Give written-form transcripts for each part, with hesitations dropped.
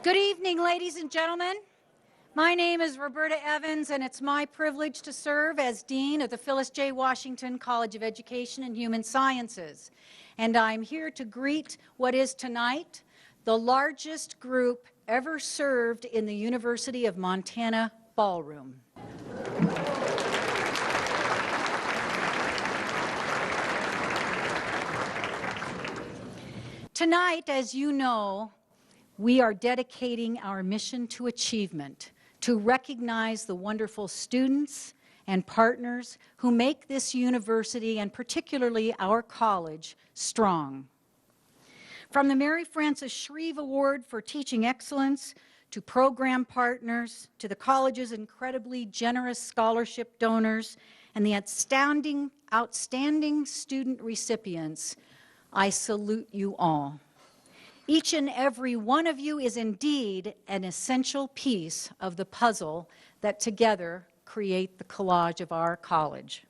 Good evening, ladies and gentlemen. My name is Roberta Evans, and it's my privilege to serve as Dean of the Phyllis J. Washington College of Education and Human Sciences. And I'm here to greet what is tonight the largest group ever served in the University of Montana ballroom. Tonight, as you know, we are dedicating our mission to achievement, to recognize the wonderful students and partners who make this university, and particularly our college, strong. From the Mary Frances Shreve Award for Teaching Excellence, to program partners, to the college's incredibly generous scholarship donors, and the outstanding student recipients, I salute you all. Each and every one of you is indeed an essential piece of the puzzle that together create the collage of our college.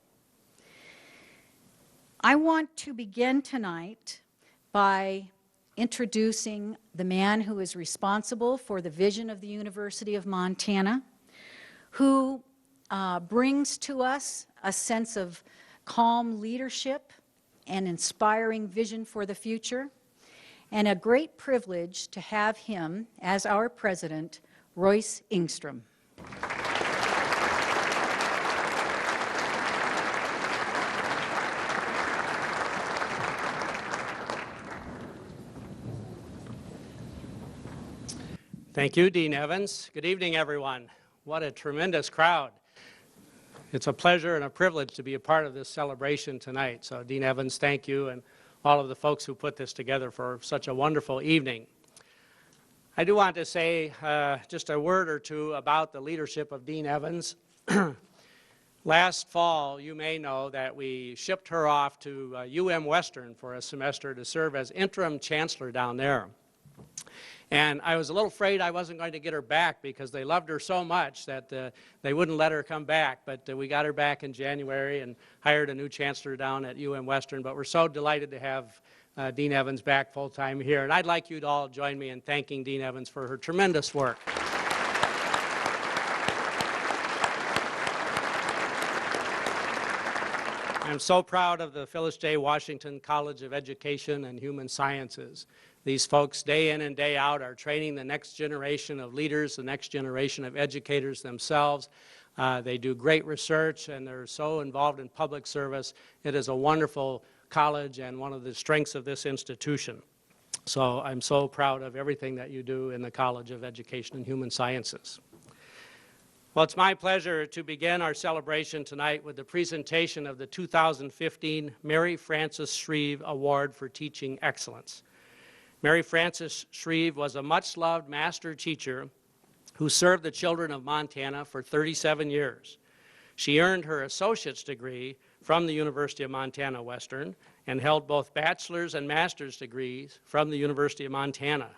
I want to begin tonight by introducing the man who is responsible for the vision of the University of Montana, who brings to us a sense of calm leadership and inspiring vision for the future, and a great privilege to have him as our president, Royce Engstrom. Thank you, Dean Evans. Good evening, everyone. What a tremendous crowd. It's a pleasure and a privilege to be a part of this celebration tonight. So, Dean Evans, thank you, and all of the folks who put this together for such a wonderful evening. I do want to say just a word or two about the leadership of Dean Evans. Last fall, you may know that we shipped her off to Western for a semester to serve as interim chancellor down there. And I was a little afraid I wasn't going to get her back because they loved her so much that they wouldn't let her come back. But we got her back in January and hired a new chancellor down at Western. But we're so delighted to have Dean Evans back full-time here. And I'd like you to all join me in thanking Dean Evans for her tremendous work. I'm so proud of the Phyllis J. Washington College of Education and Human Sciences. These folks, day in and day out, are training the next generation of leaders, the next generation of educators themselves. They do great research, and they're so involved in public service. It is a wonderful college and one of the strengths of this institution. So I'm so proud of everything that you do in the College of Education and Human Sciences. Well, it's my pleasure to begin our celebration tonight with the presentation of the 2015 Mary Frances Shreve Award for Teaching Excellence. Mary Frances Shreve was a much-loved master teacher who served the children of Montana for 37 years. She earned her associate's degree from the University of Montana Western and held both bachelor's and master's degrees from the University of Montana.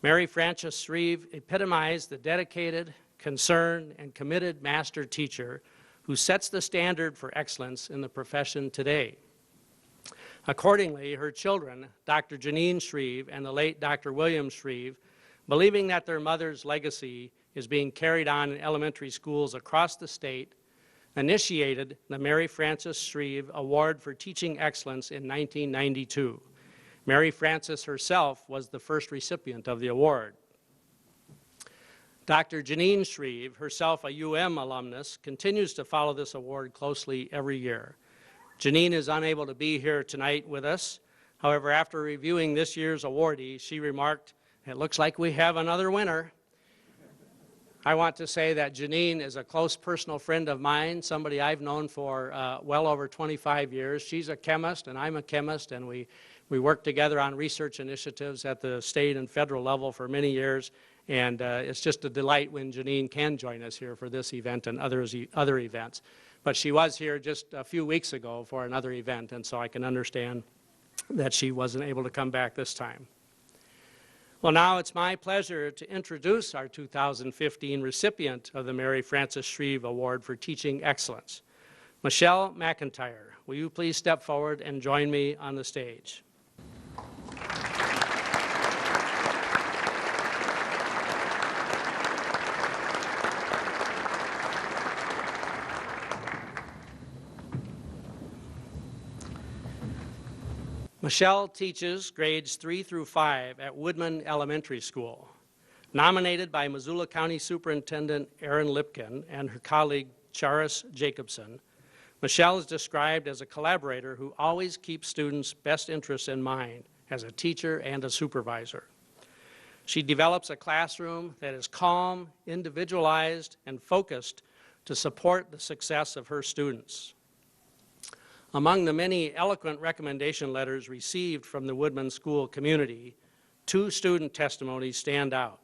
Mary Frances Shreve epitomized the dedicated, concerned, and committed master teacher who sets the standard for excellence in the profession today. Accordingly, her children, Dr. Janine Shreve and the late Dr. William Shreve, believing that their mother's legacy is being carried on in elementary schools across the state, initiated the Mary Frances Shreve Award for Teaching Excellence in 1992. Mary Frances herself was the first recipient of the award. Dr. Janine Shreve, herself a alumnus, continues to follow this award closely every year. Janine is unable to be here tonight with us. However, after reviewing this year's awardee, she remarked, "It looks like we have another winner." I want to say that Janine is a close personal friend of mine, somebody I've known for well over 25 years. She's a chemist and I'm a chemist, and we worked together on research initiatives at the state and federal level for many years. And it's just a delight when Janine can join us here for this event and other events. But she was here just a few weeks ago for another event, and so I can understand that she wasn't able to come back this time. Well, now it's my pleasure to introduce our 2015 recipient of the Mary Frances Shreve Award for Teaching Excellence. Michelle McIntyre, will you please step forward and join me on the stage? Michelle teaches grades 3 through 5 at Woodman Elementary School. Nominated by Missoula County Superintendent Erin Lipkin and her colleague Charis Jacobson, Michelle is described as a collaborator who always keeps students' best interests in mind as a teacher and a supervisor. She develops a classroom that is calm, individualized, and focused to support the success of her students. Among the many eloquent recommendation letters received from the Woodman School community, 2 student testimonies stand out.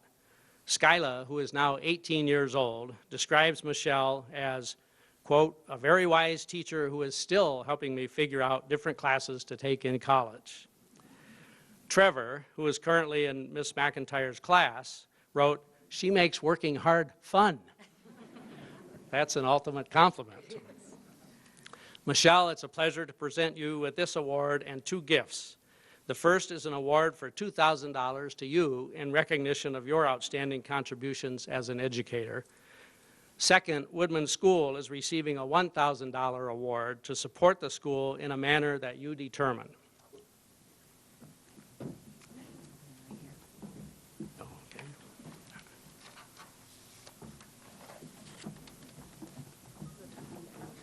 Skyla, who is now 18 years old, describes Michelle as, quote, a very wise teacher who is still helping me figure out different classes to take in college. Trevor, who is currently in Miss McIntyre's class, wrote, she makes working hard fun. That's an ultimate compliment. Michelle, it's a pleasure to present you with this award and 2 gifts. The first is an award for $2,000 to you in recognition of your outstanding contributions as an educator. Second, Woodman School is receiving a $1,000 award to support the school in a manner that you determine.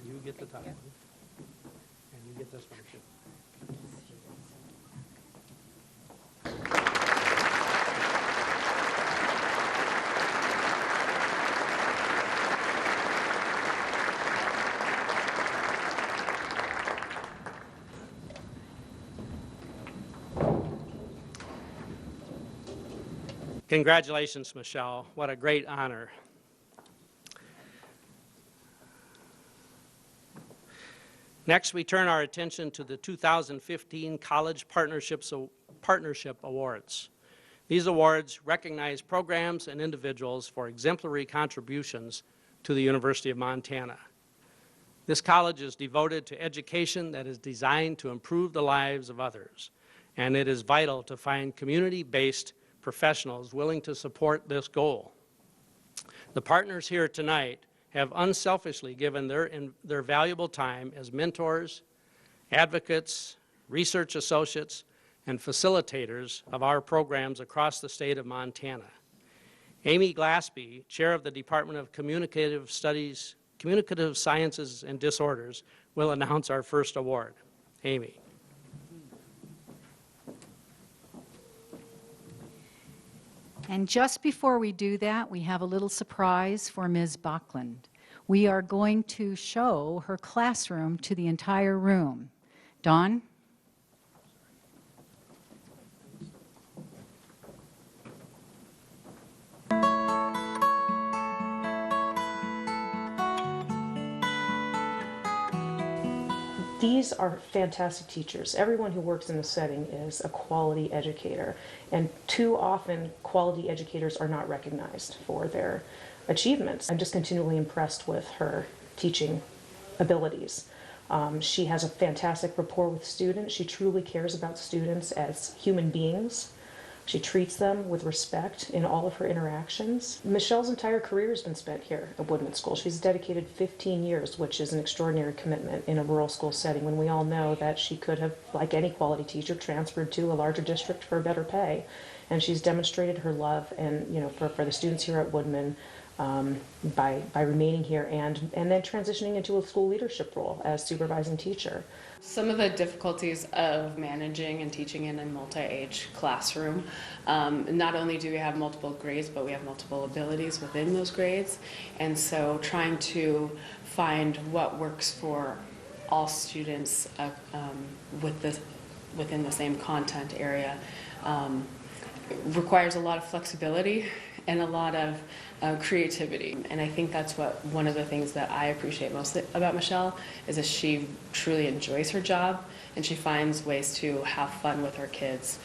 You get the top one, and you get this one too. Congratulations, Michelle. What a great honor. Next, we turn our attention to the 2015 College Partnership Awards. These awards recognize programs and individuals for exemplary contributions to the University of Montana. This college is devoted to education that is designed to improve the lives of others, and it is vital to find community-based professionals willing to support this goal. The partners here tonight have unselfishly given their valuable time as mentors, advocates, research associates, and facilitators of our programs across the state of Montana. Amy Glaspie, chair of the Department of Communicative Studies, Communicative Sciences and Disorders, will announce our first award. Amy. And just before we do that, we have a little surprise for Ms. Bachland. We are going to show her classroom to the entire room. Dawn? These are fantastic teachers. Everyone who works in the setting is a quality educator, and too often quality educators are not recognized for their achievements. I'm just continually impressed with her teaching abilities. She has a fantastic rapport with students. She truly cares about students as human beings. She treats them with respect in all of her interactions. Michelle's entire career has been spent here at Woodman School. She's dedicated 15 years, which is an extraordinary commitment in a rural school setting, when we all know that she could have, like any quality teacher, transferred to a larger district for better pay. And she's demonstrated her love and, for the students here at Woodman by remaining here and then transitioning into a school leadership role as supervising teacher. Some of the difficulties of managing and teaching in a multi-age classroom, not only do we have multiple grades, but we have multiple abilities within those grades. And so trying to find what works for all students within the same content area requires a lot of flexibility and a lot of creativity. And I think that's one of the things that I appreciate most about Michelle is that she truly enjoys her job and she finds ways to have fun with her kids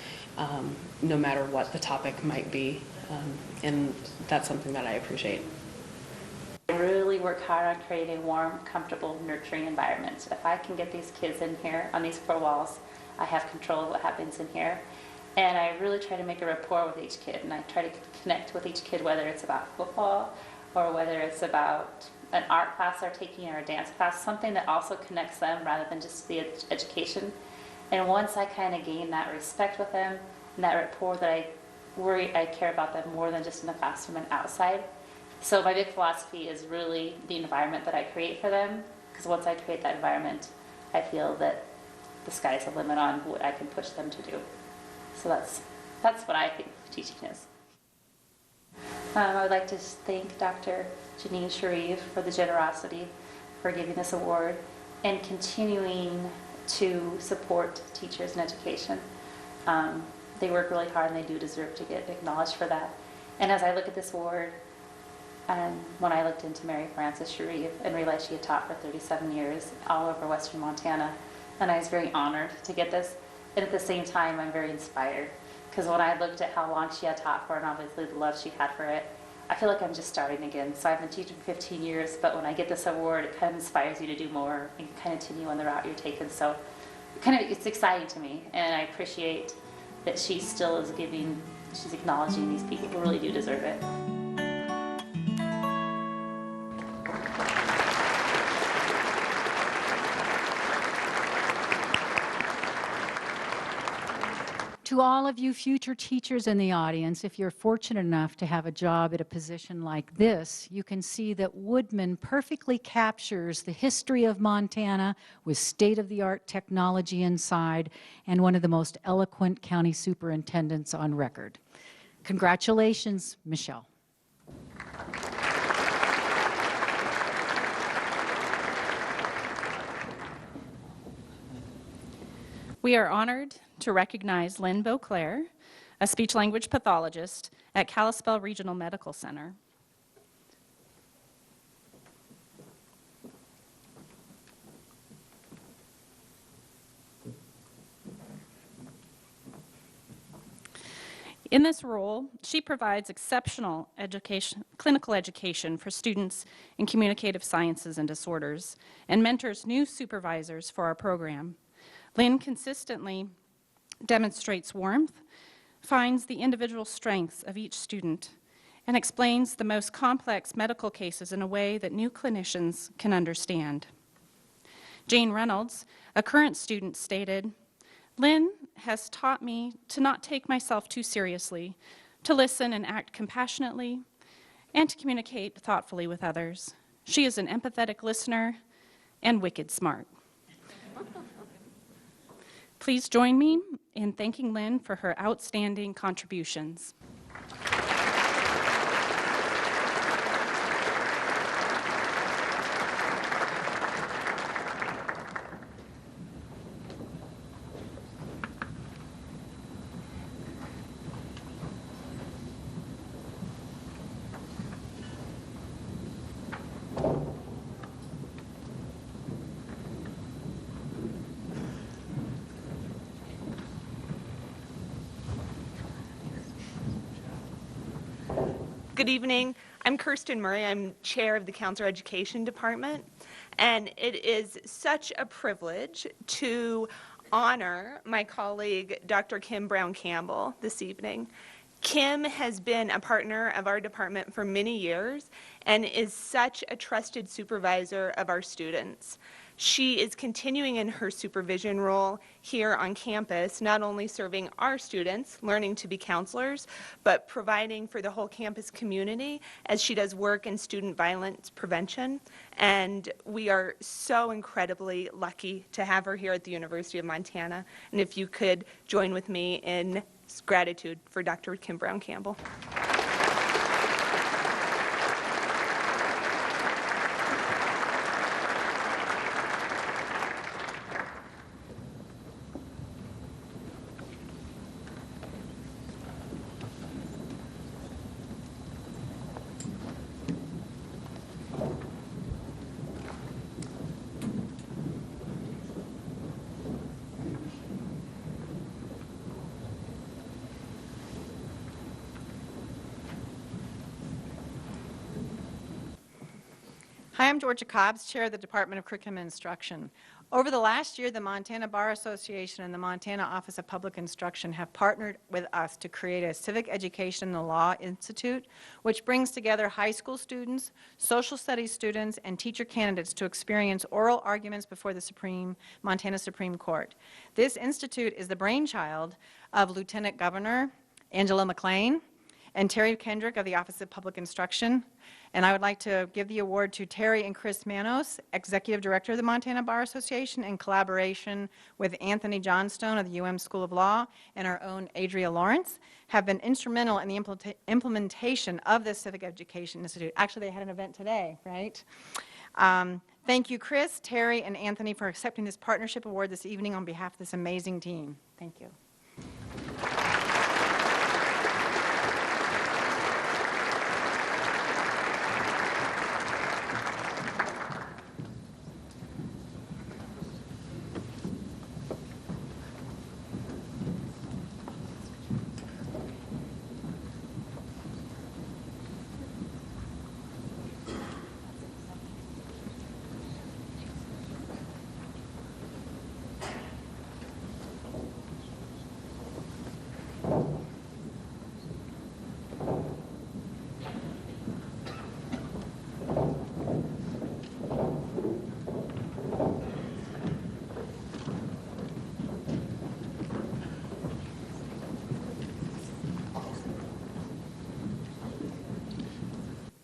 no matter what the topic might be. And that's something that I appreciate. I really work hard on creating warm, comfortable, nurturing environments. If I can get these kids in here on these 4 walls, I have control of what happens in here. And I really try to make a rapport with each kid, and I try to connect with each kid, whether it's about football or whether it's about an art class they're taking or a dance class, something that also connects them rather than just the education. And once I kind of gain that respect with them and that rapport, that I care about them more than just in the classroom and outside. So my big philosophy is really the environment that I create for them, because once I create that environment, I feel that the sky's the limit on what I can push them to do. So that's what I think teaching is. I would like to thank Dr. Janine Sharif for the generosity for giving this award and continuing to support teachers in education. They work really hard and they do deserve to get acknowledged for that. And as I look at this award, when I looked into Mary Frances Sharif and realized she had taught for 37 years all over Western Montana, and I was very honored to get this. And at the same time, I'm very inspired, because when I looked at how long she had taught for and obviously the love she had for it, I feel like I'm just starting again. So I've been teaching for 15 years, but when I get this award, it kind of inspires you to do more and kind of continue on the route you're taking. So it's exciting to me, and I appreciate that she still is she's acknowledging these people who really do deserve it. To all of you future teachers in the audience, if you're fortunate enough to have a job at a position like this, you can see that Woodman perfectly captures the history of Montana with state-of-the-art technology inside and one of the most eloquent county superintendents on record. Congratulations, Michelle. We are honored to recognize Lynn Beauclair, a speech-language pathologist at Kalispell Regional Medical Center. In this role, she provides exceptional clinical education for students in communicative sciences and disorders and mentors new supervisors for our program. Lynn consistently demonstrates warmth, finds the individual strengths of each student, and explains the most complex medical cases in a way that new clinicians can understand. Jane Reynolds, a current student, stated, "Lynn has taught me to not take myself too seriously, to listen and act compassionately, and to communicate thoughtfully with others. She is an empathetic listener and wicked smart." Please join me in thanking Lynn for her outstanding contributions. Good evening. I'm Kirsten Murray. I'm chair of the Counselor Education Department, and it is such a privilege to honor my colleague, Dr. Kim Brown-Campbell, this evening. Kim has been a partner of our department for many years and is such a trusted supervisor of our students. She is continuing in her supervision role here on campus, not only serving our students, learning to be counselors, but providing for the whole campus community as she does work in student violence prevention. And we are so incredibly lucky to have her here at the University of Montana. And if you could join with me in gratitude for Dr. Kim Brown-Campbell. Hi, I'm Georgia Cobbs, Chair of the Department of Curriculum and Instruction. Over the last year, the Montana Bar Association and the Montana Office of Public Instruction have partnered with us to create a Civic Education and the Law Institute, which brings together high school students, social studies students, and teacher candidates to experience oral arguments before the Montana Supreme Court. This institute is the brainchild of Lieutenant Governor Angela McLean and Terry Kendrick of the Office of Public Instruction. And I would like to give the award to Terry and Chris Manos, Executive Director of the Montana Bar Association, in collaboration with Anthony Johnstone of the UM School of Law and our own Adria Lawrence, have been instrumental in the implementation of this Civic Education Institute. Actually, they had an event today, right? Thank you, Chris, Terry, and Anthony for accepting this partnership award this evening on behalf of this amazing team. Thank you.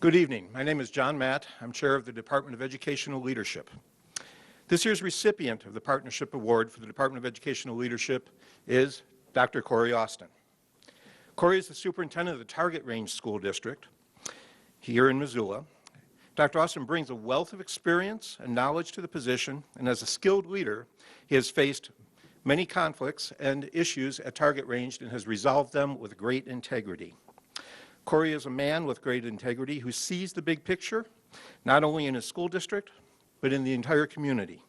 Good evening. My name is John Matt. I'm chair of the Department of Educational Leadership. This year's recipient of the Partnership Award for the Department of Educational Leadership is Dr. Corey Austin. Corey is the superintendent of the Target Range School District here in Missoula. Dr. Austin brings a wealth of experience and knowledge to the position, and as a skilled leader, he has faced many conflicts and issues at Target Range and has resolved them with great integrity. Corey is a man with great integrity who sees the big picture, not only in his school district, but in the entire community.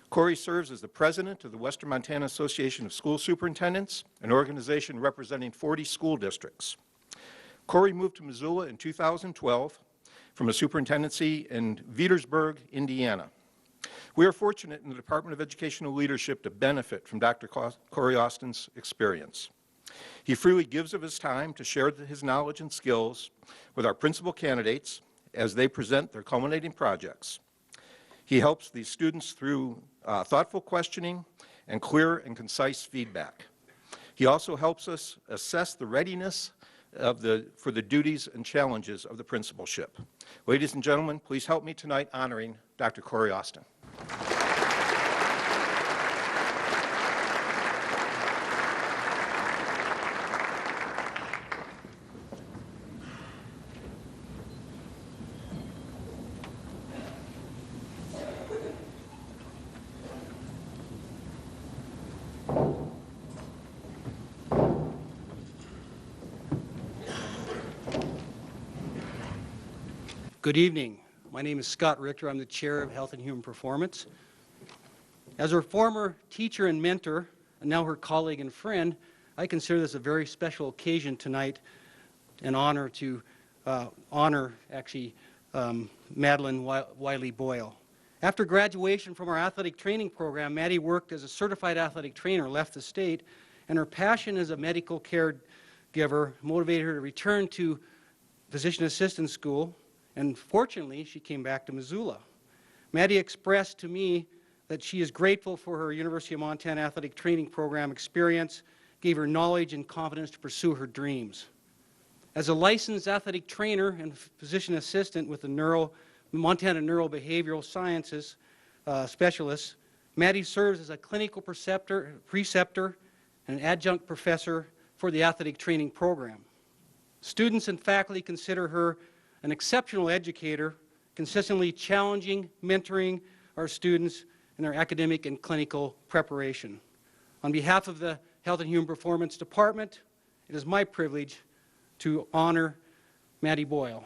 Corey serves as the president of the Western Montana Association of School Superintendents, an organization representing 40 school districts. Corey moved to Missoula in 2012 from a superintendency in Petersburg, Indiana. We are fortunate in the Department of Educational Leadership to benefit from Dr. Corey Austin's experience. He freely gives of his time to share his knowledge and skills with our principal candidates as they present their culminating projects. He helps these students through thoughtful questioning and clear and concise feedback. He also helps us assess the readiness for the duties and challenges of the principalship. Ladies and gentlemen, please help me tonight honoring Dr. Corey Austin. Good evening. My name is Scott Richter. I'm the chair of Health and Human Performance. As her former teacher and mentor, and now her colleague and friend, I consider this a very special occasion tonight, an honor to Madeline Wiley Boyle. After graduation from our athletic training program, Maddie worked as a certified athletic trainer, left the state, and her passion as a medical caregiver motivated her to return to physician assistant school. And fortunately, she came back to Missoula. Maddie expressed to me that she is grateful for her University of Montana athletic training program experience, gave her knowledge and confidence to pursue her dreams. As a licensed athletic trainer and physician assistant with the Montana Neurobehavioral Sciences specialist, Maddie serves as a clinical preceptor and adjunct professor for the athletic training program. Students and faculty consider her an exceptional educator, consistently challenging, mentoring our students in their academic and clinical preparation. On behalf of the Health and Human Performance Department, it is my privilege to honor Maddie Boyle.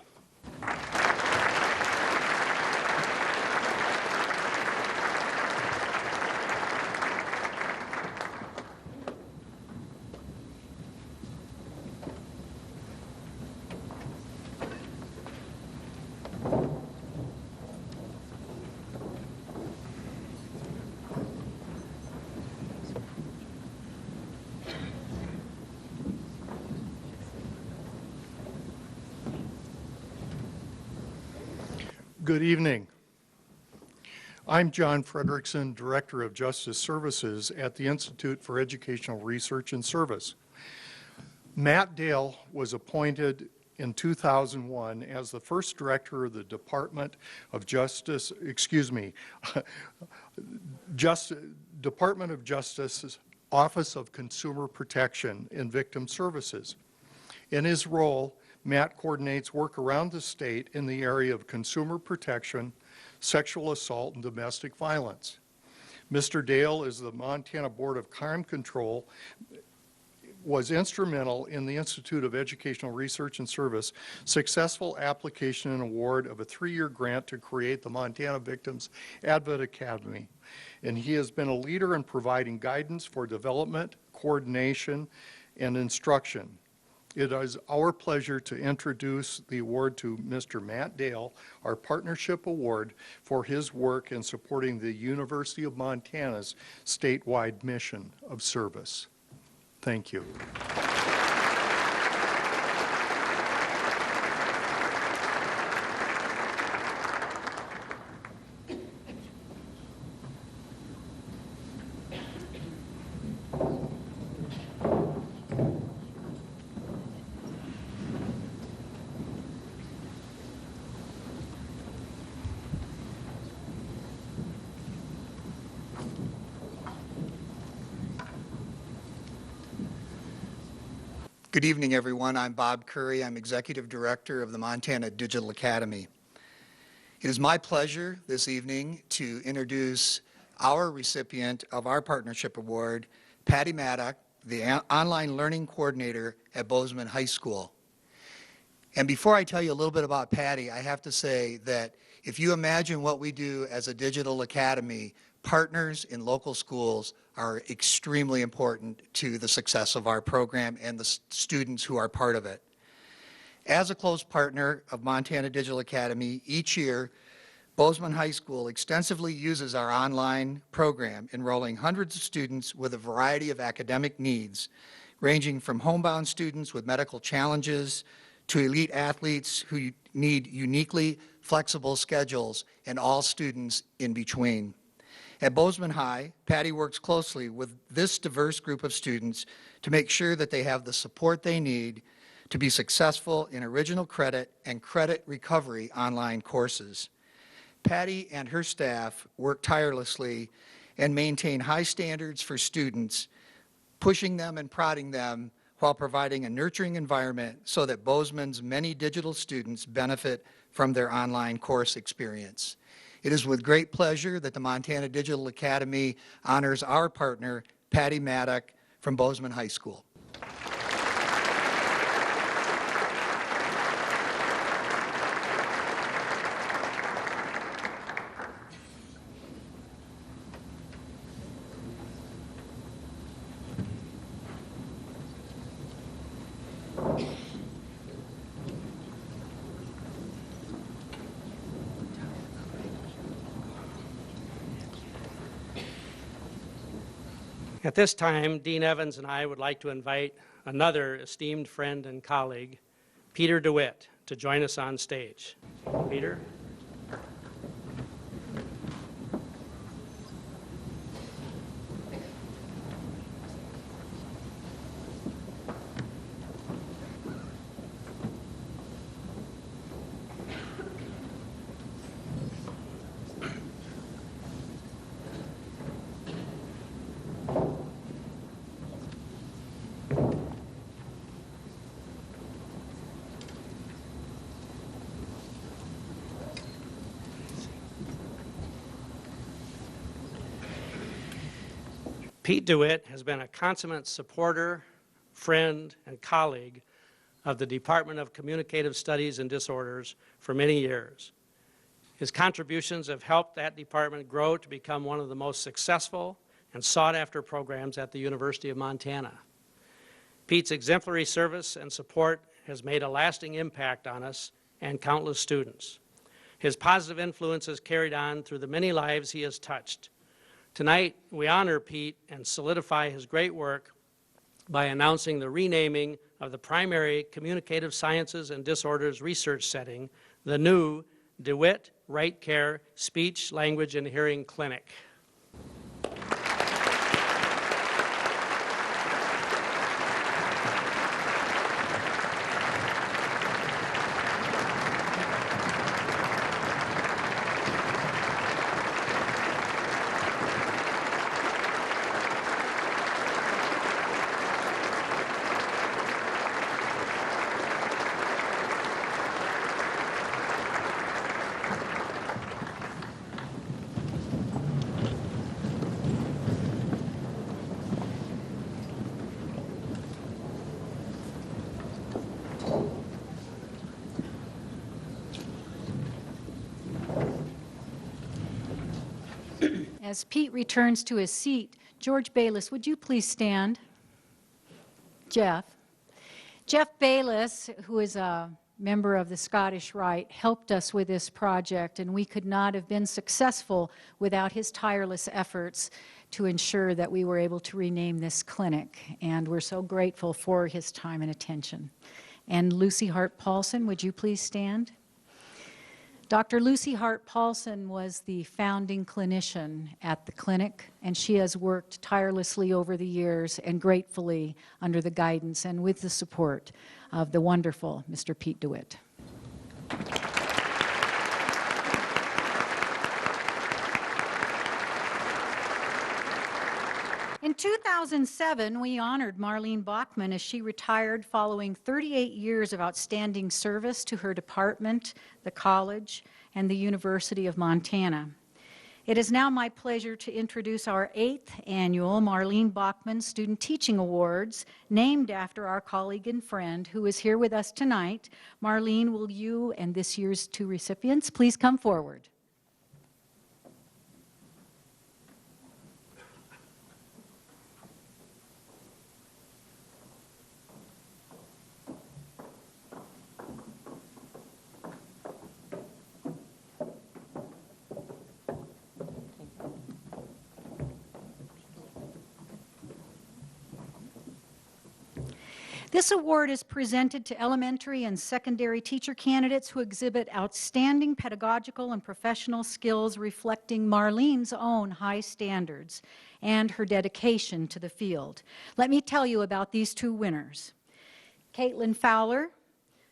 Good evening. I'm John Frederickson, Director of Justice Services at the Institute for Educational Research and Service. Matt Dale was appointed in 2001 as the first director of the Department of Justice, Department of Justice's Office of Consumer Protection and Victim Services. In his role, Matt coordinates work around the state in the area of consumer protection, sexual assault, and domestic violence. Mr. Dale is the Montana Board of Crime Control, was instrumental in the Institute of Educational Research and Service successful application and award of a 3-year grant to create the Montana Victims Advocate Academy. And he has been a leader in providing guidance for development, coordination, and instruction. It is our pleasure to introduce the award to Mr. Matt Dale, our Partnership Award, for his work in supporting the University of Montana's statewide mission of service. Thank you. Good evening, everyone. I'm Bob Curry. I'm Executive Director of the Montana Digital Academy. It is my pleasure this evening to introduce our recipient of our Partnership Award, Patty Maddock, the Online Learning Coordinator at Bozeman High School. And before I tell you a little bit about Patty, I have to say that if you imagine what we do as a digital academy, partners in local schools are extremely important to the success of our program and the students who are part of it. As a close partner of Montana Digital Academy, each year, Bozeman High School extensively uses our online program, enrolling hundreds of students with a variety of academic needs, ranging from homebound students with medical challenges to elite athletes who need uniquely flexible schedules, and all students in between. At Bozeman High, Patty works closely with this diverse group of students to make sure that they have the support they need to be successful in original credit and credit recovery online courses. Patty and her staff work tirelessly and maintain high standards for students, pushing them and prodding them while providing a nurturing environment so that Bozeman's many digital students benefit from their online course experience. It is with great pleasure that the Montana Digital Academy honors our partner, Patty Maddock from Bozeman High School. At this time, Dean Evans and I would like to invite another esteemed friend and colleague, Peter DeWitt, to join us on stage. Peter? Pete DeWitt has been a consummate supporter, friend, and colleague of the Department of Communicative Studies and Disorders for many years. His contributions have helped that department grow to become one of the most successful and sought-after programs at the University of Montana. Pete's exemplary service and support has made a lasting impact on us and countless students. His positive influence is carried on through the many lives he has touched. Tonight, we honor Pete and solidify his great work by announcing the renaming of the primary Communicative Sciences and Disorders research setting, the new DeWitt Right Care Speech, Language, and Hearing Clinic. As Pete returns to his seat, George Bayless, would you please stand? Jeff. Jeff Bayless, who is a member of the Scottish Rite, helped us with this project, and we could not have been successful without his tireless efforts to ensure that we were able to rename this clinic, and we're so grateful for his time and attention. And Lucy Hart-Paulson, would you please stand? Dr. Lucy Hart-Paulson was the founding clinician at the clinic, and she has worked tirelessly over the years and gratefully under the guidance and with the support of the wonderful Mr. Pete DeWitt. In 2007, we honored Marlene Bachman as she retired following 38 years of outstanding service to her department, the college, and the University of Montana. It is now my pleasure to introduce our 8th annual Marlene Bachman Student Teaching Awards, named after our colleague and friend who is here with us tonight. Marlene, will you and this year's 2 recipients please come forward? This award is presented to elementary and secondary teacher candidates who exhibit outstanding pedagogical and professional skills reflecting Marlene's own high standards and her dedication to the field. Let me tell you about these 2 winners. Caitlin Fowler,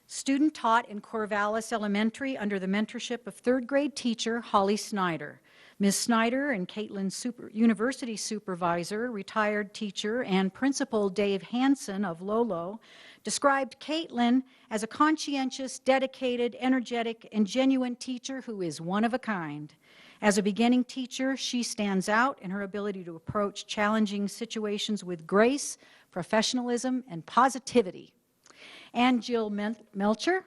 student taught in Corvallis Elementary under the mentorship of 3rd grade teacher Holly Snyder. Ms. Snyder and Caitlin's university supervisor, retired teacher, and principal Dave Hansen of Lolo described Caitlin as a conscientious, dedicated, energetic, and genuine teacher who is one of a kind. As a beginning teacher, she stands out in her ability to approach challenging situations with grace, professionalism, and positivity. And Jill Melcher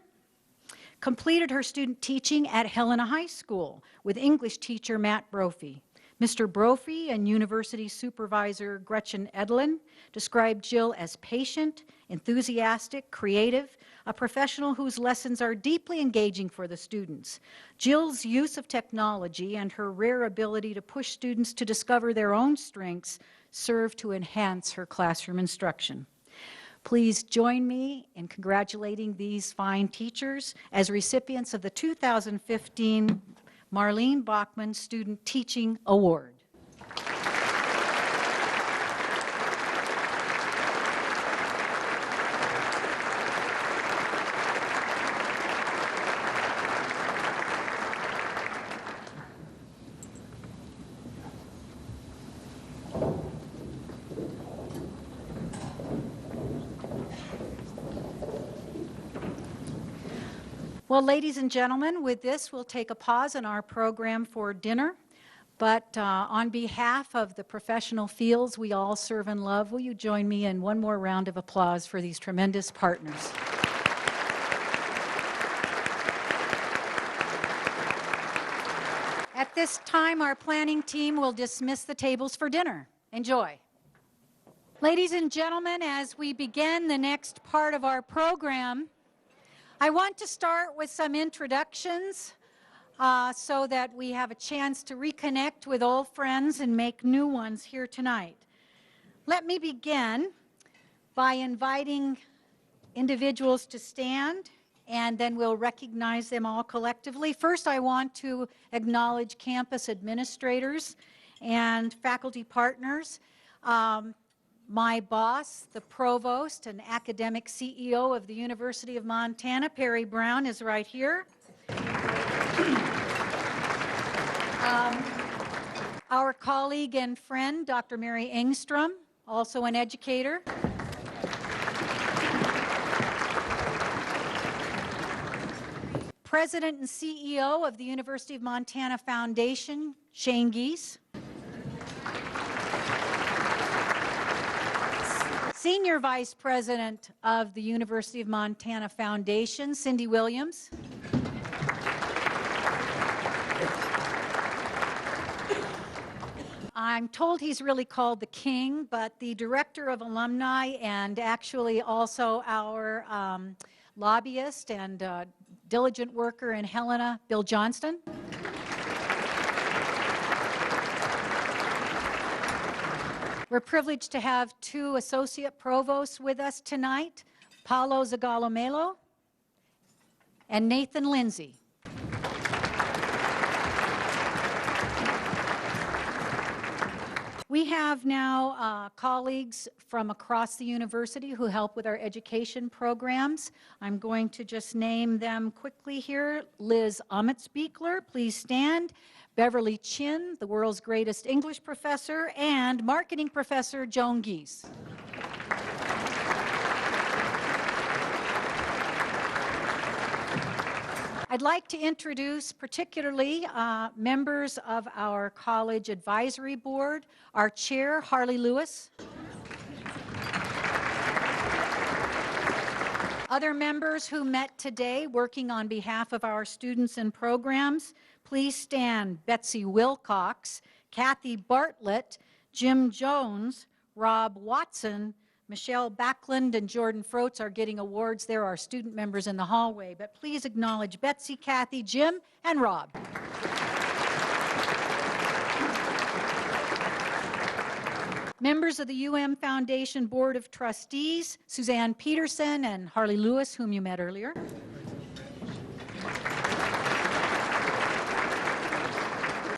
completed her student teaching at Helena High School with English teacher Matt Brophy. Mr. Brophy and university supervisor Gretchen Edlin described Jill as patient, enthusiastic, creative, a professional whose lessons are deeply engaging for the students. Jill's use of technology and her rare ability to push students to discover their own strengths serve to enhance her classroom instruction. Please join me in congratulating these fine teachers as recipients of the 2015 Marlene Bachman Student Teaching Award. Well, ladies and gentlemen, with this, we'll take a pause in our program for dinner. But on behalf of the professional fields we all serve and love, will you join me in one more round of applause for these tremendous partners? At this time, our planning team will dismiss the tables for dinner. Enjoy. Ladies and gentlemen, as we begin the next part of our program, I want to start with some introductions so that we have a chance to reconnect with old friends and make new ones here tonight. Let me begin by inviting individuals to stand and then we'll recognize them all collectively. First, I want to acknowledge campus administrators and faculty partners. My boss, the provost and academic CEO of the University of Montana, Perry Brown, is right here. Our colleague and friend, Dr. Mary Engstrom, also an educator. President and CEO of the University of Montana Foundation, Shane Geese. Senior Vice President of the University of Montana Foundation, Cindy Williams. I'm told he's really called the king, but the Director of Alumni and actually also our lobbyist and diligent worker in Helena, Bill Johnston. We're privileged to have two associate provosts with us tonight, Paulo Zagallo-Melo and Nathan Lindsay. We have now colleagues from across the university who help with our education programs. I'm going to just name them quickly here. Liz Amitsbeekler, please stand. Beverly Chin, the world's greatest English professor, and marketing professor Joan Geese. I'd like to introduce particularly members of our college advisory board, our chair, Harley Lewis. Other members who met today working on behalf of our students and programs, please stand. Betsy Wilcox, Kathy Bartlett, Jim Jones, Rob Watson, Michelle Backlund and Jordan Froats are getting awards. There are student members in the hallway, but please acknowledge Betsy, Kathy, Jim, and Rob. Members of the UM Foundation Board of Trustees, Suzanne Peterson and Harley Lewis, whom you met earlier.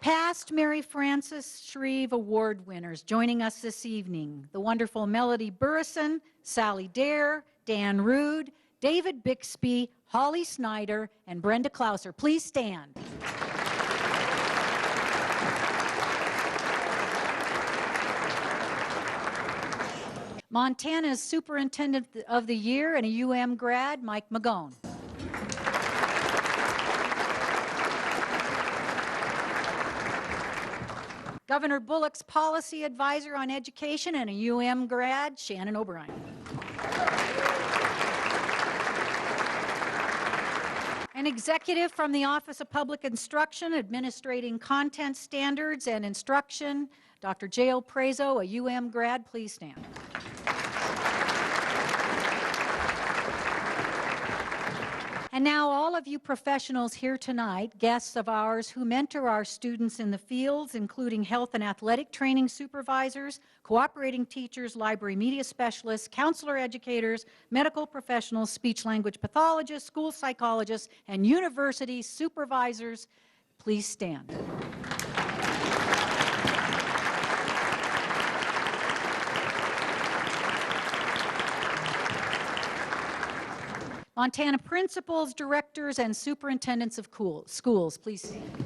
Past Mary Frances Shreve Award winners joining us this evening, the wonderful Melody Burrison, Sally Dare, Dan Rude, David Bixby, Holly Snyder, and Brenda Klauser. Please stand. Montana's Superintendent of the Year and a UM grad, Mike Magone. Governor Bullock's Policy Advisor on Education and a UM grad, Shannon O'Brien. An executive from the Office of Public Instruction, administrating content standards and instruction, Dr. J.O. Prezo, a UM grad. Please stand. And now all of you professionals here tonight, guests of ours who mentor our students in the fields, including health and athletic training supervisors, cooperating teachers, library media specialists, counselor educators, medical professionals, speech-language pathologists, school psychologists, and university supervisors, please stand. Montana principals, directors, and superintendents of schools, please stand.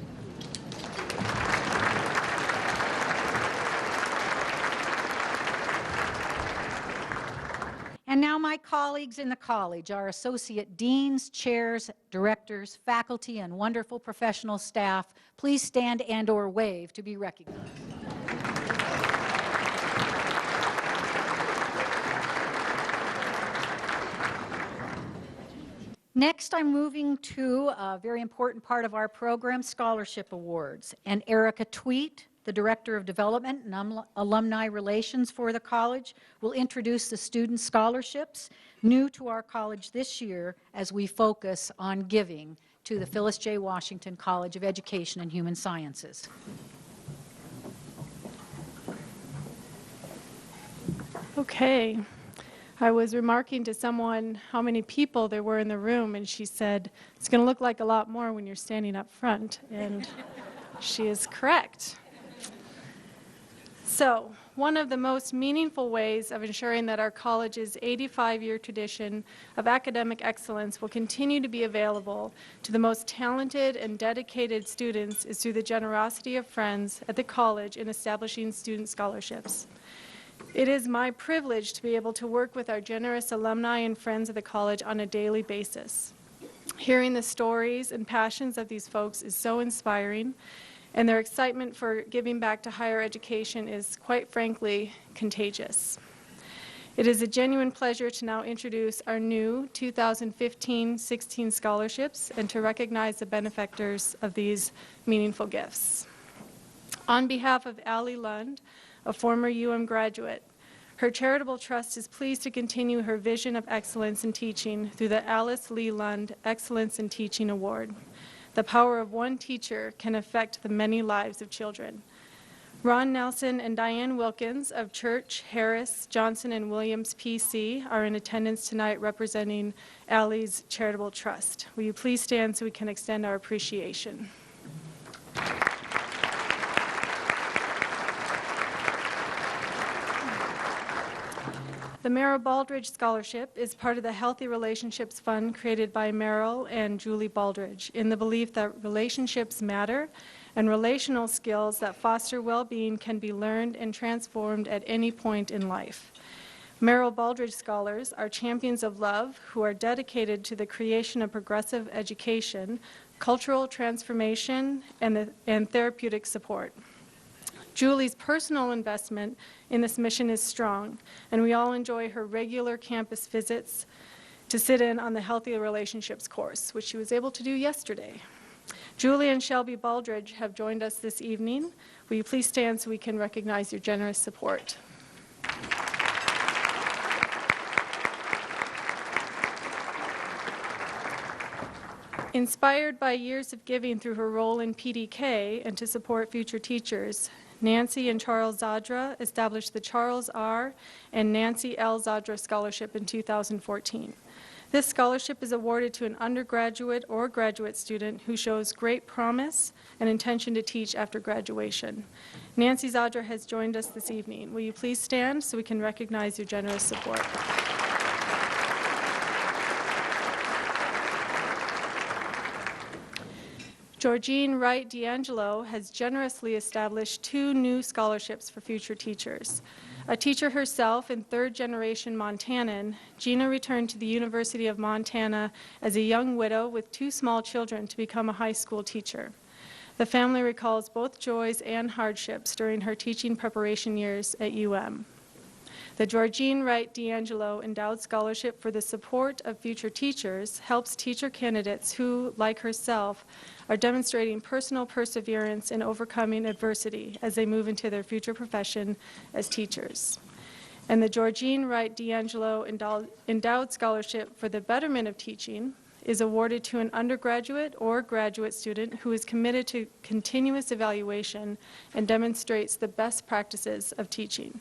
And now my colleagues in the college, our associate deans, chairs, directors, faculty, and wonderful professional staff, please stand and/or wave to be recognized. Next, I'm moving to a very important part of our program, scholarship awards. And Erica Tweet, the Director of Development and Alumni Relations for the college, will introduce the student scholarships new to our college this year as we focus on giving to the Phyllis J. Washington College of Education and Human Sciences. Okay. I was remarking to someone how many people there were in the room, and she said, "It's going to look like a lot more when you're standing up front," and she is correct. So, one of the most meaningful ways of ensuring that our college's 85-year tradition of academic excellence will continue to be available to the most talented and dedicated students is through the generosity of friends at the college in establishing student scholarships. It is my privilege to be able to work with our generous alumni and friends of the college on a daily basis. Hearing the stories and passions of these folks is so inspiring, and their excitement for giving back to higher education is, quite frankly, contagious. It is a genuine pleasure to now introduce our new 2015-16 scholarships and to recognize the benefactors of these meaningful gifts. On behalf of Allie Lund, a former graduate, her charitable trust is pleased to continue her vision of excellence in teaching through the Alice Lee Lund Excellence in Teaching Award. The power of one teacher can affect the many lives of children. Ron Nelson and Diane Wilkins of Church, Harris, Johnson, and Williams PC are in attendance tonight representing Allie's Charitable Trust. Will you please stand so we can extend our appreciation? The Merrill Baldridge Scholarship is part of the Healthy Relationships Fund created by Merrill and Julie Baldridge in the belief that relationships matter and relational skills that foster well-being can be learned and transformed at any point in life. Merrill Baldridge scholars are champions of love who are dedicated to the creation of progressive education, cultural transformation, and therapeutic support. Julie's personal investment in this mission is strong, and we all enjoy her regular campus visits to sit in on the Healthy Relationships course, which she was able to do yesterday. Julie and Shelby Baldridge have joined us this evening. Will you please stand so we can recognize your generous support? Inspired by years of giving through her role in PDK and to support future teachers, Nancy and Charles Zadra established the Charles R. and Nancy L. Zadra Scholarship in 2014. This scholarship is awarded to an undergraduate or graduate student who shows great promise and intention to teach after graduation. Nancy Zadra has joined us this evening. Will you please stand so we can recognize your generous support? Georgine Wright D'Angelo has generously established 2 new scholarships for future teachers. A teacher herself and third-generation Montanan, Gina returned to the University of Montana as a young widow with 2 small children to become a high school teacher. The family recalls both joys and hardships during her teaching preparation years at UM. The Georgine Wright D'Angelo Endowed Scholarship for the Support of Future Teachers helps teacher candidates who, like herself, are demonstrating personal perseverance in overcoming adversity as they move into their future profession as teachers. And the Georgine Wright D'Angelo Endowed Scholarship for the Betterment of Teaching is awarded to an undergraduate or graduate student who is committed to continuous evaluation and demonstrates the best practices of teaching.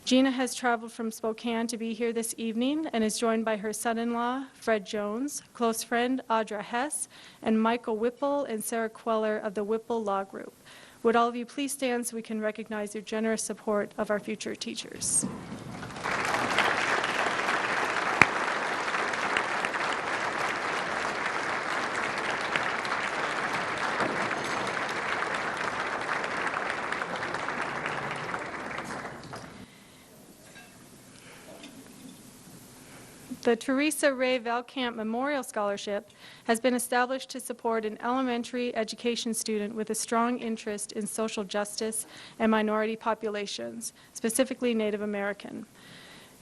Gina has traveled from Spokane to be here this evening and is joined by her son-in-law, Fred Jones, close friend Audra Hess, and Michael Whipple and Sarah Queller of the Whipple Law Group. Would all of you please stand so we can recognize your generous support of our future teachers? The Teresa Ray Velkamp Memorial Scholarship has been established to support an elementary education student with a strong interest in social justice and minority populations, specifically Native American.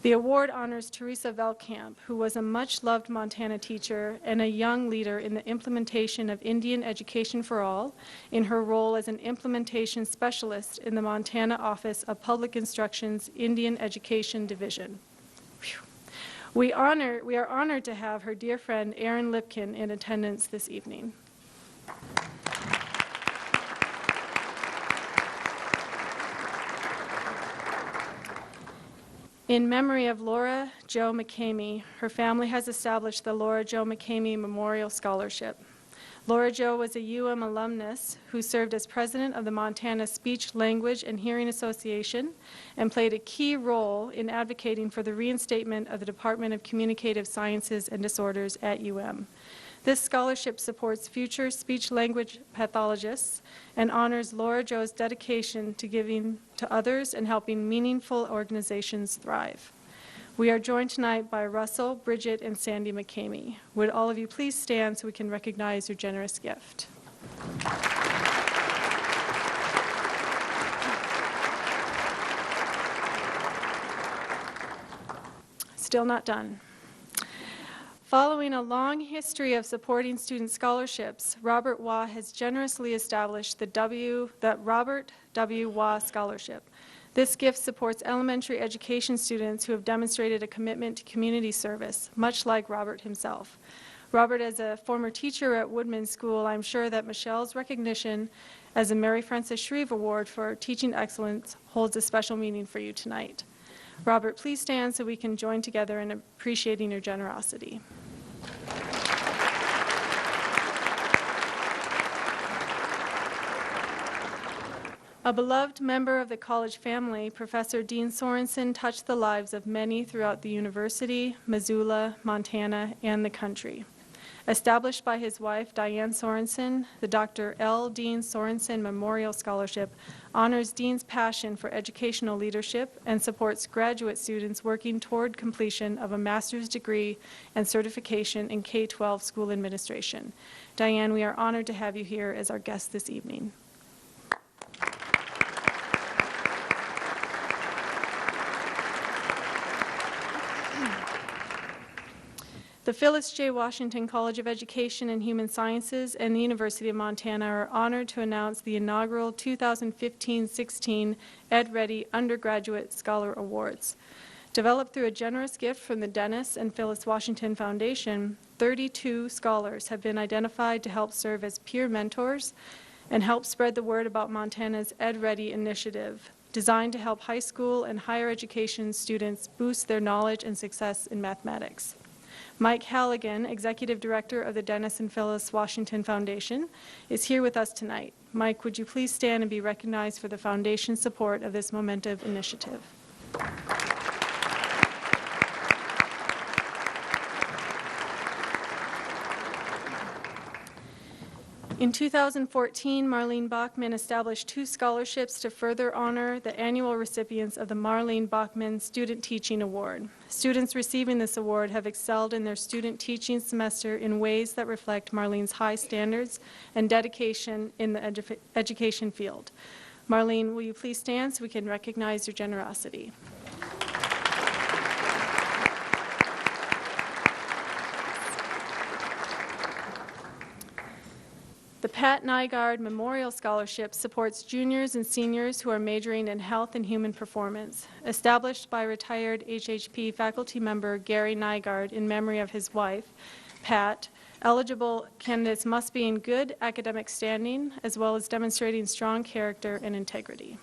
The award honors Teresa Velkamp, who was a much-loved Montana teacher and a young leader in the implementation of Indian Education for All in her role as an implementation specialist in the Montana Office of Public Instruction's Indian Education Division. Whew. We are honored to have her dear friend Erin Lipkin in attendance this evening. In memory of Laura Jo McCamey, her family has established the Laura Jo McCamey Memorial Scholarship. Laura Jo was a UM alumnus who served as president of the Montana Speech, Language, and Hearing Association and played a key role in advocating for the reinstatement of the Department of Communicative Sciences and Disorders at UM. This scholarship supports future speech-language pathologists and honors Laura Jo's dedication to giving to others and helping meaningful organizations thrive. We are joined tonight by Russell, Bridget, and Sandy McCamey. Would all of you please stand so we can recognize your generous gift? Still not done. Following a long history of supporting student scholarships, Robert Waugh has generously established the Robert W. Waugh Scholarship. This gift supports elementary education students who have demonstrated a commitment to community service, much like Robert himself. Robert, as a former teacher at Woodman School, I'm sure that Michelle's recognition as a Mary Frances Shreve Award for Teaching Excellence holds a special meaning for you tonight. Robert, please stand so we can join together in appreciating your generosity. A beloved member of the college family, Professor Dean Sorensen touched the lives of many throughout the university, Missoula, Montana, and the country. Established by his wife, Diane Sorensen, the Dr. L. Dean Sorensen Memorial Scholarship honors Dean's passion for educational leadership and supports graduate students working toward completion of a master's degree and certification in K-12 school administration. Diane, we are honored to have you here as our guest this evening. The Phyllis J. Washington College of Education and Human Sciences and the University of Montana are honored to announce the inaugural 2015-16 Ed Ready Undergraduate Scholar Awards. Developed through a generous gift from the Dennis and Phyllis Washington Foundation, 32 scholars have been identified to help serve as peer mentors and help spread the word about Montana's Ed Ready initiative, designed to help high school and higher education students boost their knowledge and success in mathematics. Mike Halligan, Executive Director of the Dennis and Phyllis Washington Foundation, is here with us tonight. Mike, would you please stand and be recognized for the Foundation's support of this momentous initiative? In 2014, Marlene Bachman established 2 scholarships to further honor the annual recipients of the Marlene Bachman Student Teaching Award. Students receiving this award have excelled in their student teaching semester in ways that reflect Marlene's high standards and dedication in the education field. Marlene, will you please stand so we can recognize your generosity? The Pat Nygaard Memorial Scholarship supports juniors and seniors who are majoring in health and human performance. Established by retired HHP faculty member Gary Nygaard in memory of his wife, Pat, eligible candidates must be in good academic standing as well as demonstrating strong character and integrity.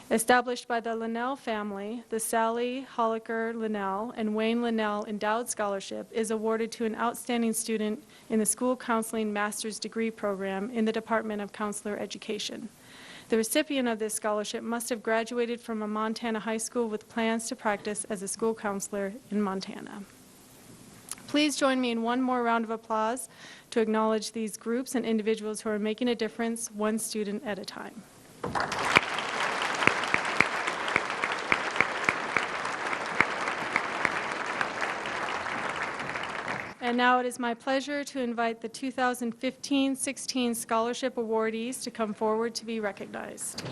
Established by the Linnell family, the Sally Holliker Linnell and Wayne Linnell Endowed Scholarship is awarded to an outstanding student in the School Counseling Master's Degree Program in the Department of Counselor Education. The recipient of this scholarship must have graduated from a Montana high school with plans to practice as a school counselor in Montana. Please join me in one more round of applause to acknowledge these groups and individuals who are making a difference, one student at a time. And now it is my pleasure to invite the 2015-16 scholarship awardees to come forward to be recognized.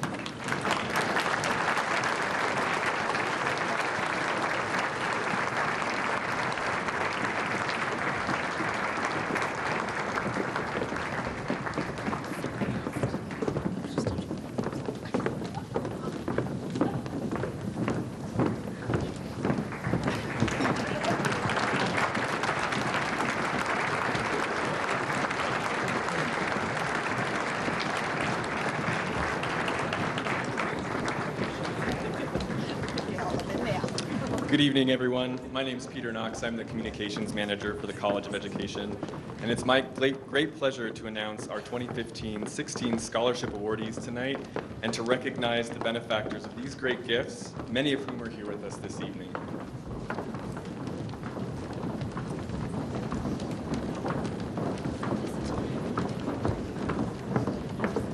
Good evening, everyone. My name is Peter Knox. I'm the Communications Manager for the College of Education, and it's my great pleasure to announce our 2015-16 scholarship awardees tonight and to recognize the benefactors of these great gifts, many of whom are here with us this evening.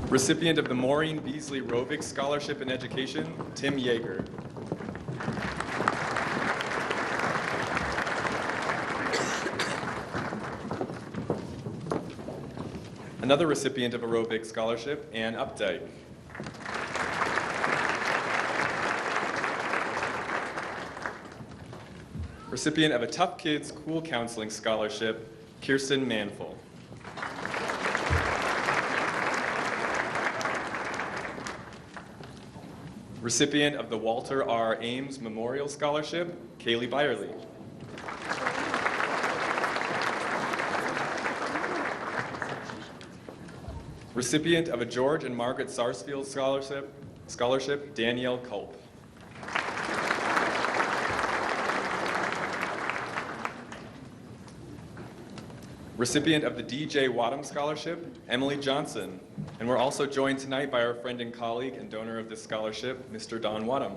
Recipient of the Maureen Beasley Rovig Scholarship in Education, Tim Yeager. Another recipient of a Rovig Scholarship, Ann Updike. Recipient of a Tough Kids Cool Counseling Scholarship, Kirsten Manful. Recipient of the Walter R. Ames Memorial Scholarship, Kaylee Byerly. Recipient of a George and Margaret Sarsfield Scholarship, Danielle Culp. Recipient of the D.J. Wadham Scholarship, Emily Johnson. And we're also joined tonight by our friend and colleague and donor of this scholarship, Mr. Don Wadham.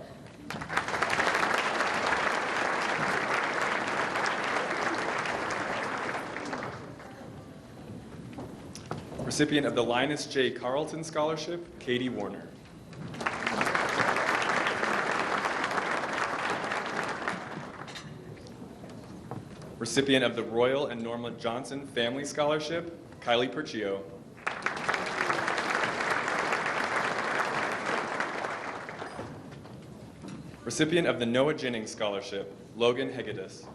Recipient of the Linus J. Carlton Scholarship, Katie Warner. Recipient of the Royal and Norma Johnson Family Scholarship, Kylie Percio. Recipient of the Noah Jennings Scholarship, Logan Hegedus.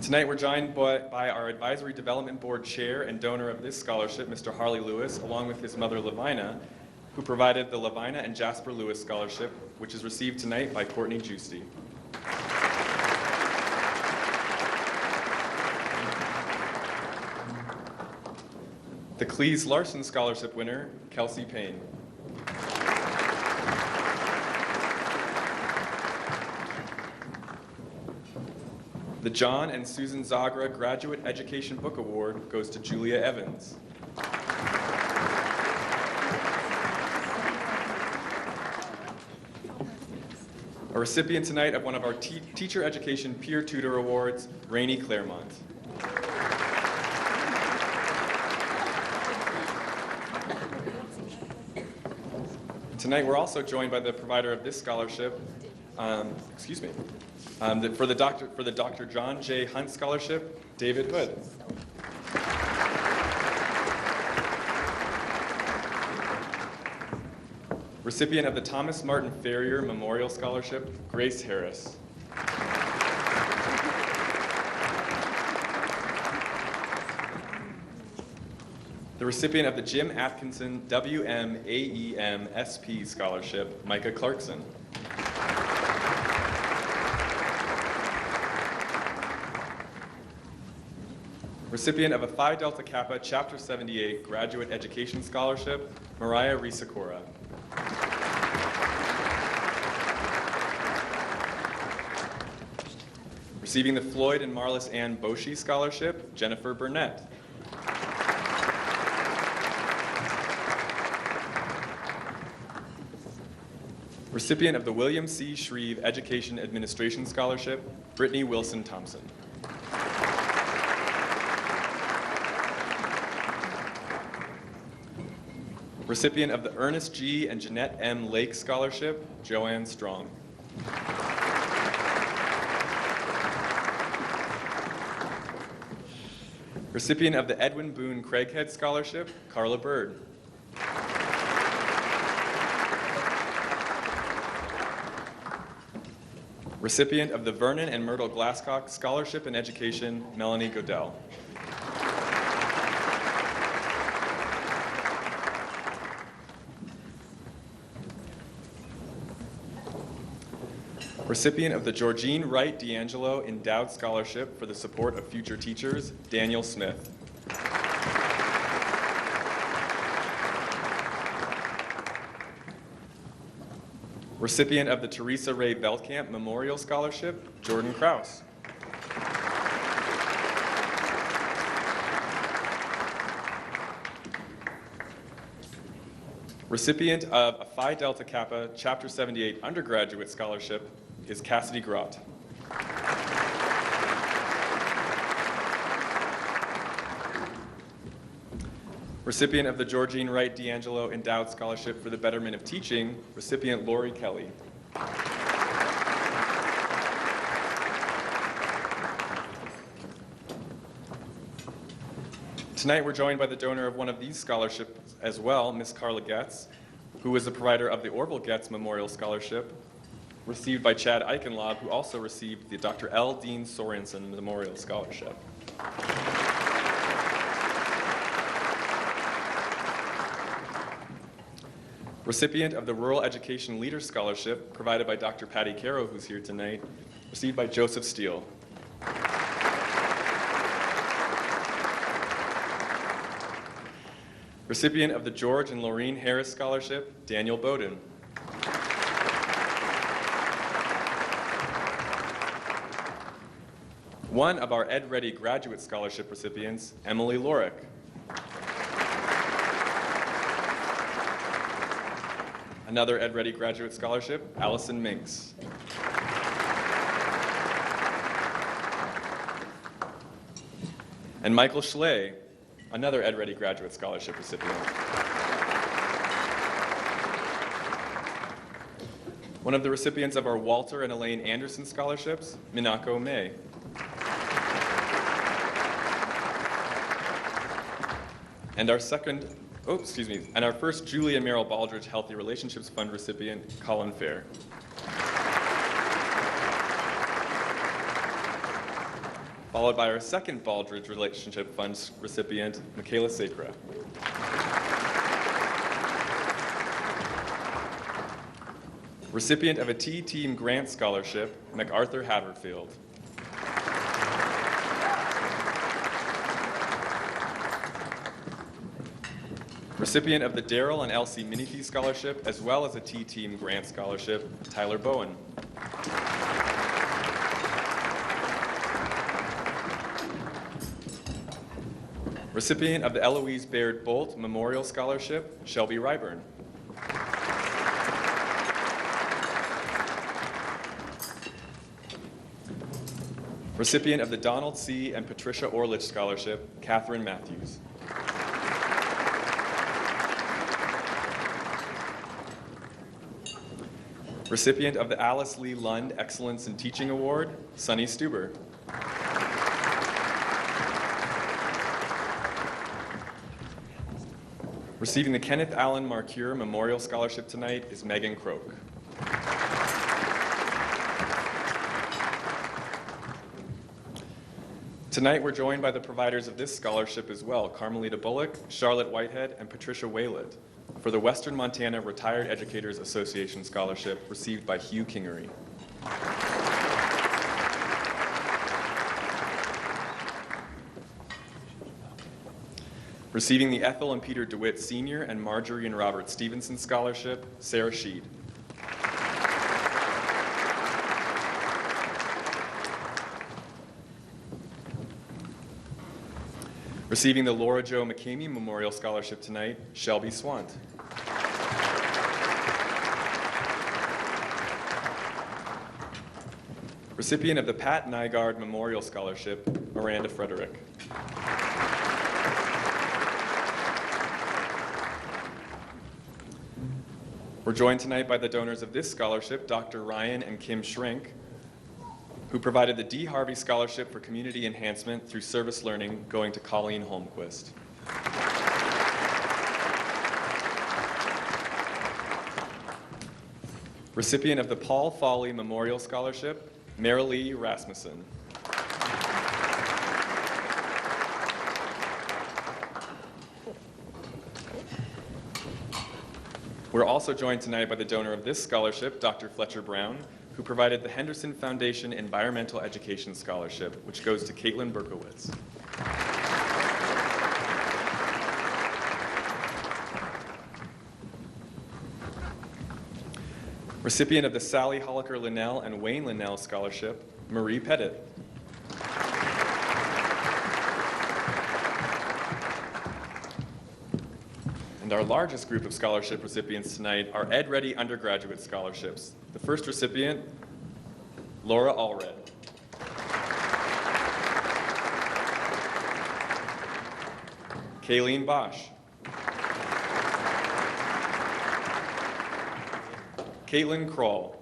Tonight we're joined by our Advisory Development Board Chair and donor of this scholarship, Mr. Harley Lewis, along with his mother, Lavina, who provided the Lavina and Jasper Lewis Scholarship, which is received tonight by Courtney Giusti. The Cleese Larson Scholarship winner, Kelsey Payne. The John and Susan Zagra Graduate Education Book Award goes to Julia Evans. A recipient tonight of one of our Teacher Education Peer Tutor Awards, Rainey Claremont. Tonight we're also joined by the provider of this scholarship, for the Dr. John J. Hunt Scholarship, David Hood. Recipient of the Thomas Martin Ferrier Memorial Scholarship, Grace Harris. The recipient of the Jim Atkinson WMAEM SP Scholarship, Micah Clarkson. Recipient of a Phi Delta Kappa Chapter 78 Graduate Education Scholarship, Mariah Risakura. Receiving the Floyd and Marlis Ann Boshi Scholarship, Jennifer Burnett. Recipient of the William C. Shreve Education Administration Scholarship, Brittany Wilson Thompson. Recipient of the Ernest G. and Jeanette M. Lake Scholarship, Joanne Strong. Recipient of the Edwin Boone Craighead Scholarship, Carla Bird. Recipient of the Vernon and Myrtle Glasscock Scholarship in Education, Melanie Godell. Recipient of the Georgine Wright D'Angelo Endowed Scholarship for the Support of Future Teachers, Daniel Smith. Recipient of the Teresa Ray Veldkamp Memorial Scholarship, Jordan Krause. Recipient of a Phi Delta Kappa Chapter 78 Undergraduate Scholarship is Cassidy Grott. Recipient of the Georgine Wright D'Angelo Endowed Scholarship for the Betterment of Teaching, recipient Lori Kelly. Tonight we're joined by the donor of one of these scholarships as well, Ms. Carla Getz, who is the provider of the Orville Getz Memorial Scholarship, received by Chad Eichenlaub, who also received the Dr. L. Dean Sorensen Memorial Scholarship. Recipient of the Rural Education Leader Scholarship, provided by Dr. Patty Caro, who's here tonight, received by Joseph Steele. Recipient of the George and Laureen Harris Scholarship, Daniel Bowden. One of our Ed Ready Graduate Scholarship recipients, Emily Lorick. Another Ed Ready Graduate Scholarship, Allison Minks. And Michael Schley, another Ed Ready Graduate Scholarship recipient. One of the recipients of our Walter and Elaine Anderson Scholarships, Minako May. And our our first Julie and Merrill Baldridge Healthy Relationships Fund recipient, Colin Fair. Followed by our second Baldridge Relationship Fund recipient, Michaela Sacra. Recipient of a T-Team Grant Scholarship, MacArthur Haverfield. Recipient of the Darrell and Elsie Minifee Scholarship, as well as a T-Team Grant Scholarship, Tyler Bowen. Recipient of the Eloise Baird Bolt Memorial Scholarship, Shelby Ryburn. Recipient of the Donald C. and Patricia Orlich Scholarship, Catherine Matthews. Recipient of the Alice Lee Lund Excellence in Teaching Award, Sunny Stuber. Receiving the Kenneth Allen Marcure Memorial Scholarship tonight is Megan Croak. Tonight we're joined by the providers of this scholarship as well, Carmelita Bullock, Charlotte Whitehead, and Patricia Waylett, for the Western Montana Retired Educators Association Scholarship received by Hugh Kingery. Receiving the Ethel and Peter DeWitt Sr. and Marjorie and Robert Stevenson Scholarship, Sarah Sheed. Receiving the Laura Jo McCamey Memorial Scholarship tonight, Shelby Swant. Recipient of the Pat Nygaard Memorial Scholarship, Miranda Frederick. We're joined tonight by the donors of this scholarship, Dr. Ryan and Kim Shrink, who provided the D. Harvey Scholarship for Community Enhancement through Service Learning, going to Colleen Holmquist. Recipient of the Paul Foley Memorial Scholarship, Marilee Rasmussen. We're also joined tonight by the donor of this scholarship, Dr. Fletcher Brown, who provided the Henderson Foundation Environmental Education Scholarship, which goes to Caitlin Berkowitz. Recipient of the Sally Holliker Linnell and Wayne Linnell Scholarship, Marie Pettit. And our largest group of scholarship recipients tonight are Ed Ready undergraduate scholarships. The first recipient, Laura Allred. Kayleen Bosch. Caitlin Kroll.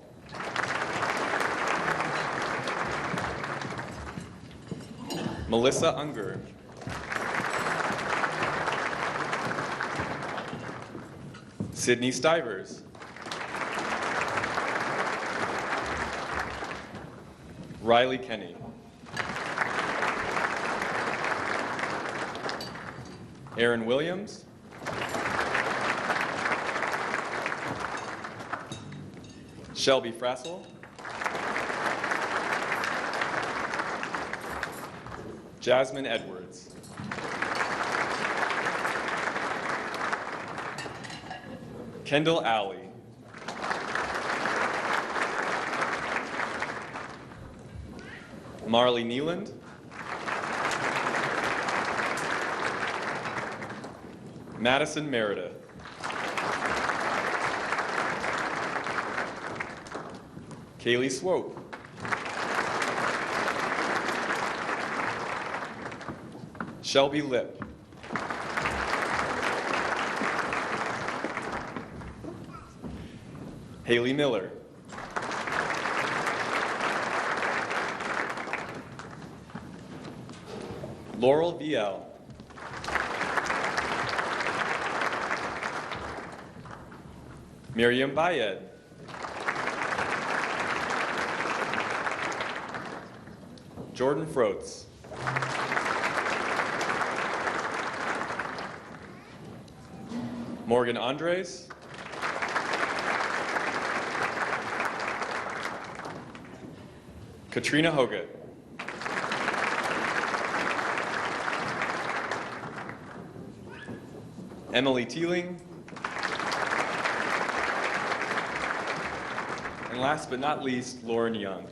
Melissa Unger. Sydney Stivers. Riley Kenny. Aaron Williams. Shelby Frassel. Jasmine Edwards. Kendall Alley. Marley Nealand. Madison Meredith. Kaylee Swope. Shelby Lip. Haley Miller. Laurel VL. Miriam Bayed. Jordan Froats. Morgan Andres. Katrina Hogut. Emily Teeling. And last but not least, Lauren Young.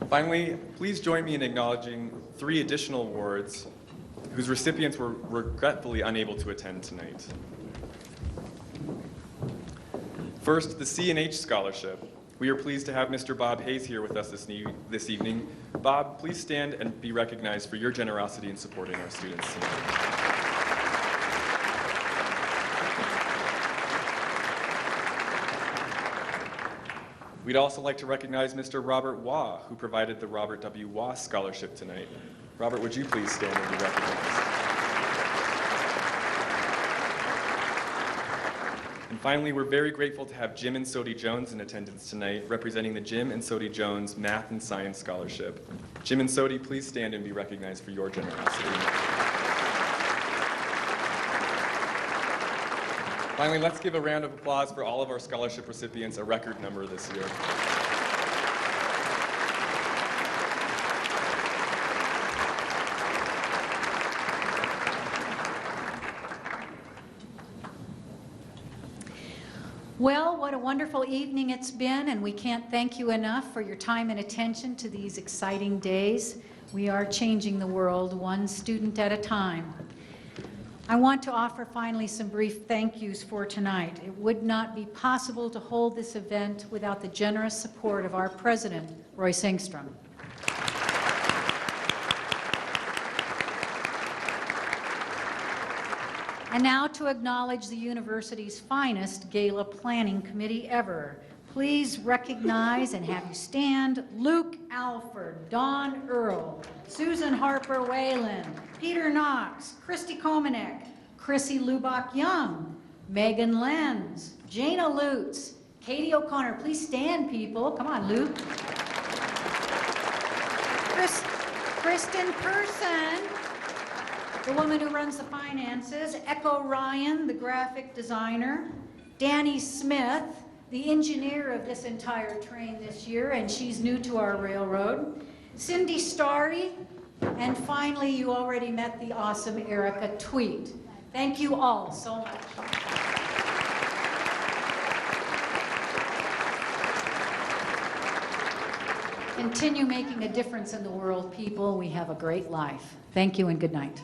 Finally, please join me in acknowledging 3 additional awards whose recipients were regretfully unable to attend tonight. First, the C&H Scholarship. We are pleased to have Mr. Bob Hayes here with us this evening. Bob, please stand and be recognized for your generosity in supporting our students tonight. We'd also like to recognize Mr. Robert Waugh, who provided the Robert W. Waugh Scholarship tonight. Robert, would you please stand and be recognized? And finally, we're very grateful to have Jim and Sodi Jones in attendance tonight, representing the Jim and Sodi Jones Math and Science Scholarship. Jim and Sodi, please stand and be recognized for your generosity. Finally, let's give a round of applause for all of our scholarship recipients, a record number this year. Well, what a wonderful evening it's been, and we can't thank you enough for your time and attention to these exciting days. We are changing the world one student at a time. I want to offer finally some brief thank yous for tonight. It would not be possible to hold this event without the generous support of our president, Royce Engstrom. And now to acknowledge the university's finest gala planning committee ever. Please recognize and have you stand Luke Alford, Don Earl, Susan Harper Whalen, Peter Knox, Christy Komanek, Chrissy Lubach Young, Megan Lenz, Jana Lutz, Katie O'Connor. Please stand, people. Come on, Luke. Kristen Person, the woman who runs the finances, Echo Ryan, the graphic designer, Danny Smith, the engineer of this entire train this year, and she's new to our railroad, Cindy Starry, And finally, you already met the awesome Erica Tweet. Thank you all so much. Continue making a difference in the world, people. We have a great life. Thank you and good night.